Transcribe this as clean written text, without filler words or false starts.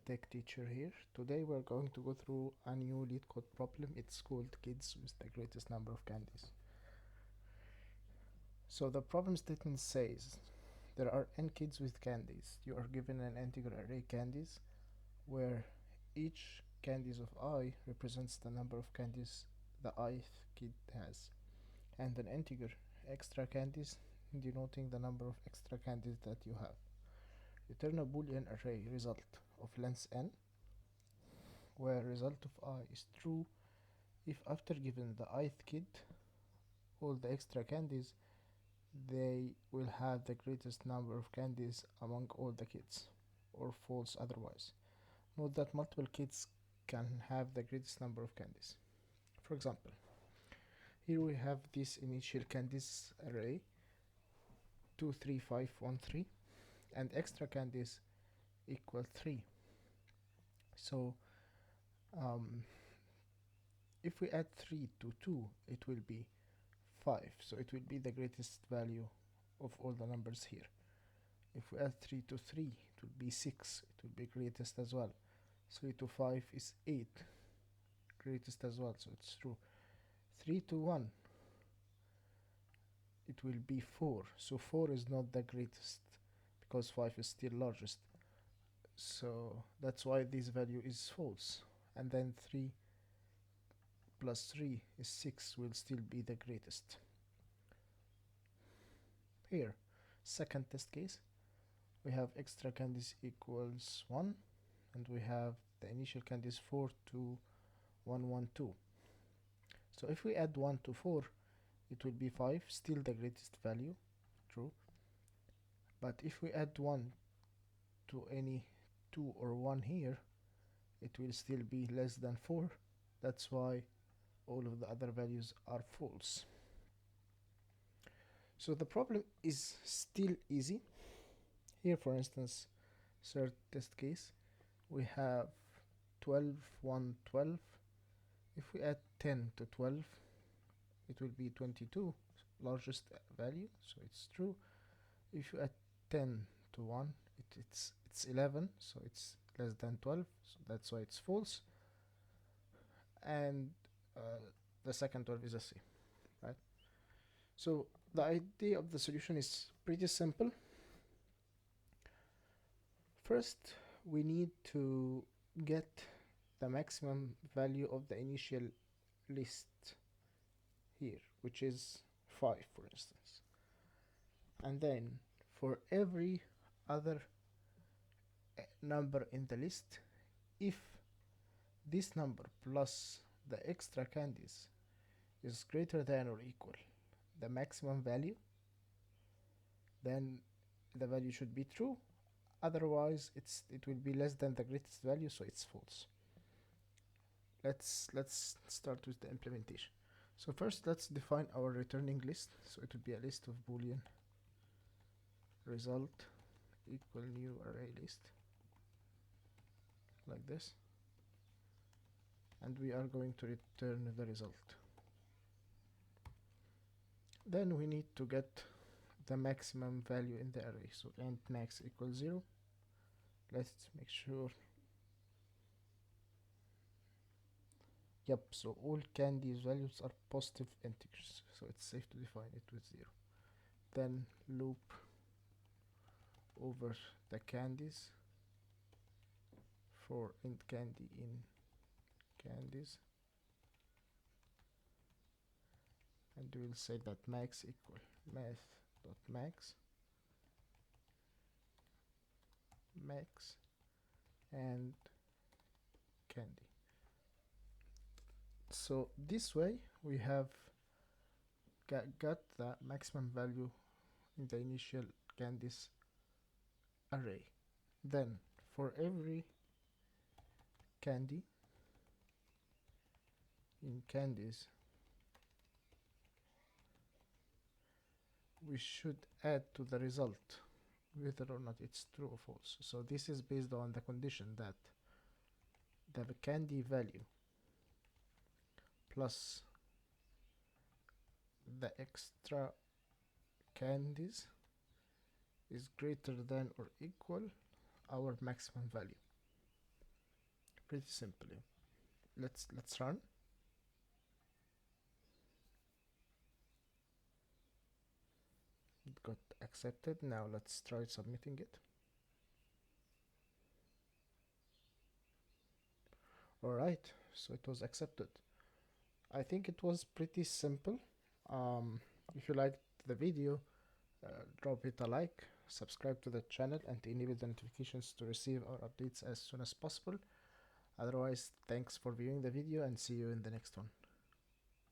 tech teacher here. Today we're going to go through a new LeetCode problem. It's called Kids with the Greatest Number of Candies. So the problem statement says there are n kids with candies. You are given an integer array candies where each candies of I represents the number of candies the ith kid has, and an integer extra candies denoting the number of extra candies that you have. Return a boolean array result of length n where result of I is true if after given the ith kid all the extra candies they will have the greatest number of candies among all the kids, or false otherwise. Note that multiple kids can have the greatest number of candies. For example, here we have this initial candies array 2 3 5 1 3 and extra candies equal 3. So if we add 3 to 2 it will be 5, so it will be the greatest value of all the numbers here. If we add 3 to 3 it will be 6, it will be greatest as well. 3 to 5 is 8, greatest as well, so it's true. 3 to 1 it will be 4, so 4 is not the greatest because 5 is still largest, so that's why this value is false. And then 3 plus 3 is 6, will still be the greatest. Here, second test case, we have extra candies equals 1 and we have the initial candies 4 to 1 1 2. So if we add 1 to 4 it will be 5, still the greatest value, true. But if we add 1 to any 2 or 1 here it will still be less than 4, that's why all of the other values are false. So the problem is still easy. Here for instance, third test case, we have 12 1 12. If we add 10 to 12 it will be 22, largest value, so it's true. If you add 10 to 1 it's 11, so it's less than 12, so that's why it's false. And the second 12 is a C, right? So the idea of the solution is pretty simple. First we need to get the maximum value of the initial list here, which is 5 for instance, and then for every other number in the list, if this number plus the extra candies is greater than or equal the maximum value, then the value should be true, otherwise it will be less than the greatest value, so it's false. Let's start with the implementation. So first let's define our returning list, so it will be a list of boolean result equal new array list, like this, and we are going to return the result. Then we need to get the maximum value in the array, so int max equals 0. Let's make sure. Yep, so all candies values are positive integers, so it's safe to define it with 0. Then loop over the candies for int candy in candies, and we'll say that max equal math.max max and candy. So this way we have got the maximum value in the initial candies array. Then for every candy in candies we should add to the result whether or not it's true or false. So this is based on the condition that the candy value plus the extra candies is greater than or equal our maximum value. pretty simply. Let's run. It got accepted. Now let's try submitting it. Alright, so it was accepted. I think it was pretty simple. If you liked the video, drop it a like, subscribe to the channel, and enable the notifications to receive our updates as soon as possible. Otherwise, thanks for viewing the video and see you in the next one.